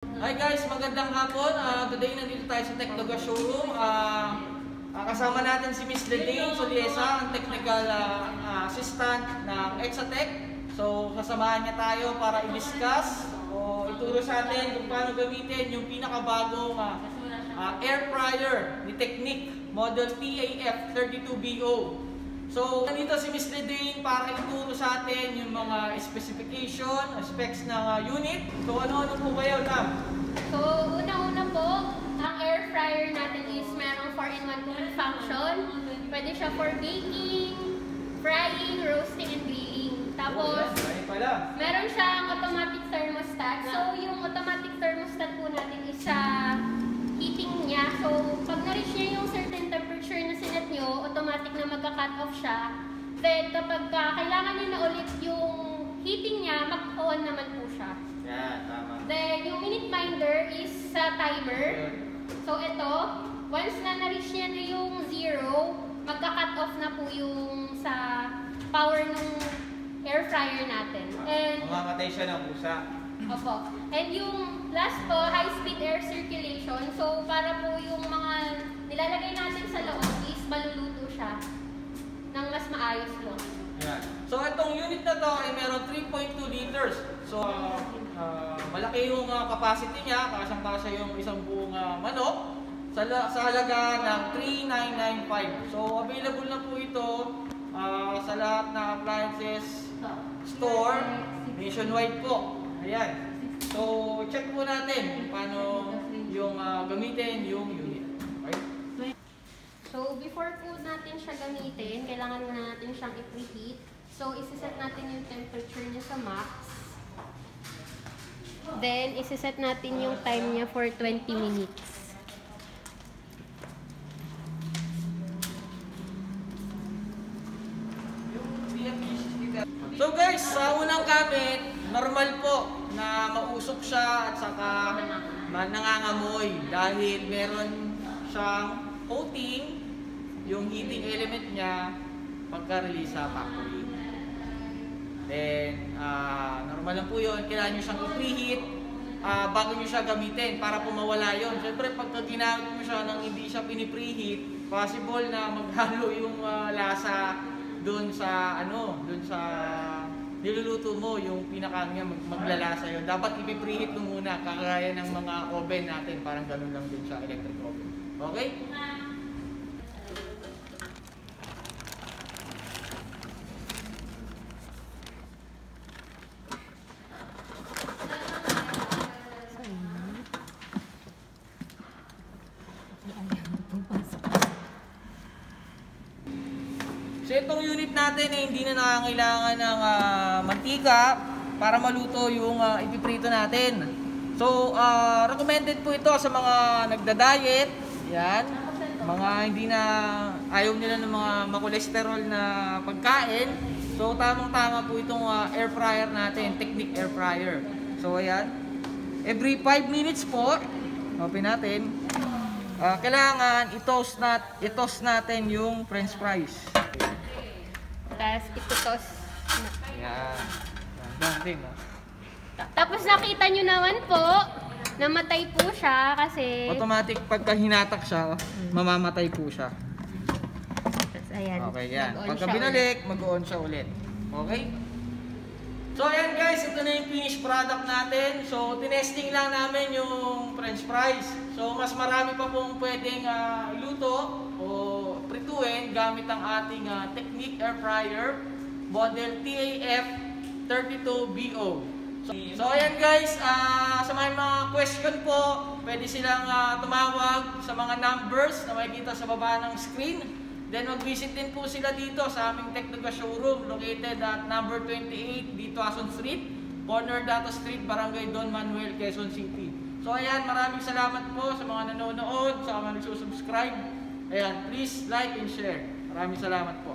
Hi guys, magandang hapon. Today nandito tayo sa Technoga Showroom. Kasama natin si Miss Lelaine Soliesa, ang technical assistant ng Exatech. So, kasamahan niya tayo para i-discuss o ituro sa atin kung paano gamitin yung pinakabagong air fryer ni Technic Model TAF32BO. So, nandito si Miss Lelaine para ituro sa atin yung mga specification, specs ng unit. So, ano-ano po kayo, Tam? So, una-una po, ang air fryer natin is merong 4-in-1 cooling function. Pwede siya for baking, frying, roasting, and grilling. Tapos, meron siyang automatic thermostat. So, yung automatic thermostat po natin is sa heating niya. So, pag na-reach niya yung certain temperature na sinet nyo, automatic na magka-cut off siya. Then, kapag kailangan niya na ulit yung heating niya, mag-on naman po siya. Yan, tama. Then, yung minute minder is sa timer. So, ito, once na-reach niya na yung 0, magka-cut off na po yung sa power ng air fryer natin. And mamamatay siya ng pusa. opo. And yung last po, high-speed air circulation. So, para po yung mga nilalagay natin sa loob is maluluto siya ng mas maayos po. Yan. So, itong unit na to ay meron 3.2 liters. So, malaki yung capacity niya. Kasang-kasya yung isang buong manok sa halaga ng 3,995. So, available na po ito sa lahat ng appliances store nationwide po. Ayan. So, check po natin kung paano yung gamitin yung unit. Okay? So, before po natin siya gamitin, kailangan muna natin siyang i-preheat. So, isi-set natin yung temperature niya sa max. Then, isi-set natin yung time niya for 20 minutes. So guys, sa unang gamit, normal po na mausok siya at saka nangangamoy dahil meron siyang coating, yung heating element niya pagka-release sa factory. Then, normal lang po yun. Kailangan nyo siyang i-preheat bago nyo siya gamitin para po mawala yun. Siyempre, pagka ginamit mo siya nang hindi siya pinipreheat, possible na maghalo yung lasa doon sa niluluto mo, yung pinakanya maglalasa yun. Dapat ipipreheat mo muna, kagaya ng mga oven natin, parang ganun lang din sa electric oven. Okay? So itong unit natin ay hindi na nangangailangan ng mantika para maluto yung ipiprito natin. So recommended po ito sa mga nagda-diet, yan, mga hindi na ayaw nila ng mga makolesterol na pagkain. So tamang-tama po itong air fryer natin, Technic air fryer. So ayan, every 5 minutes po, open natin. Kailangan i-toast natin yung french fries. Tapos, itutos. Yan. Yan. Tapos, nakita nyo naman po, namatay po siya kasi Automatic pagka hinatak siya, mamamatay po siya. Tapos, ayan. Okay, yan. Mag-on Pagka siya binalik, mag-on siya ulit. Okay? So, ayan guys, ito na yung finished product natin. So, tinesting lang namin yung french fries. So, mas marami pa pong pwedeng iluto o prituin gamit ang ating Technic air fryer model TAF32BO. So ayan guys, sa mga question po, pwede silang tumawag sa mga numbers na makikita sa baba ng screen. Then mag-visit din po sila dito sa aming Technoga Showroom located at number 28 dito Ason Street, corner Dato Street, Barangay Don Manuel, Quezon City. So ayan, maraming salamat po sa mga nanonood, sa mga nagsusubscribe. Ayan, please like and share. Maraming salamat po.